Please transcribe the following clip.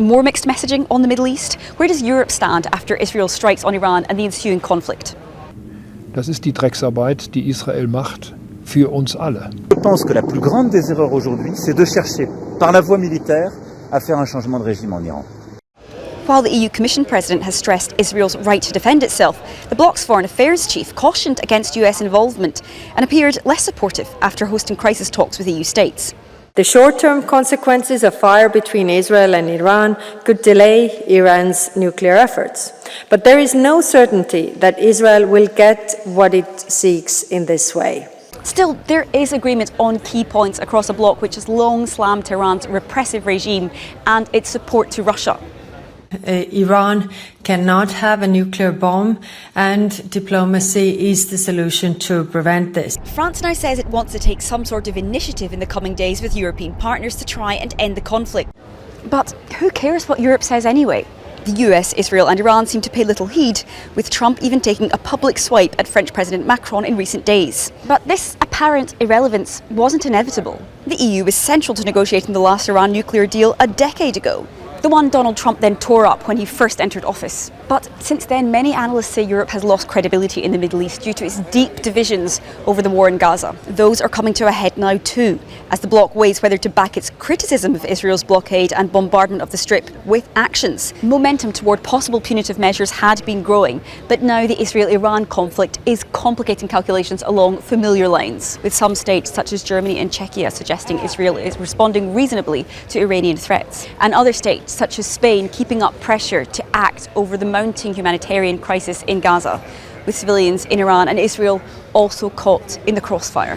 more mixed messaging on the Middle East? Where does Europe stand after Israel strikes on Iran and the ensuing conflict? Das ist die Drecksarbeit, die Israel macht, für uns alle. Je pense que la plus grande des erreurs aujourd'hui, c'est de chercher, par la voie militaire, à faire un changement de régime en Iran. While the EU Commission President has stressed Israel's right to defend itself, the bloc's foreign affairs chief cautioned against US involvement and appeared less supportive after hosting crisis talks with EU states. The short-term consequences of fire between Israel and Iran could delay Iran's nuclear efforts. But there is no certainty that Israel will get what it seeks in this way. Still, there is agreement on key points across a bloc which has long slammed Tehran's repressive regime and its support to Russia. Iran cannot have a nuclear bomb, and diplomacy is the solution to prevent this. France now says it wants to take some sort of initiative in the coming days with European partners to try and end the conflict. But who cares what Europe says anyway? The US, Israel and Iran seem to pay little heed, with Trump even taking a public swipe at French President Macron in recent days. But this apparent irrelevance wasn't inevitable. The EU was central to negotiating the last Iran nuclear deal a decade ago, the one Donald Trump then tore up when he first entered office. But since then, many analysts say Europe has lost credibility in the Middle East due to its deep divisions over the war in Gaza. Those are coming to a head now too, as the bloc weighs whether to back its criticism of Israel's blockade and bombardment of the Strip with actions. Momentum toward possible punitive measures had been growing, but now the Israel-Iran conflict is complicating calculations along familiar lines, with some states such as Germany and Czechia suggesting Israel is responding reasonably to Iranian threats, and other states such as Spain keeping up pressure to act over the mounting humanitarian crisis in Gaza, with civilians in Iran and Israel also caught in the crossfire.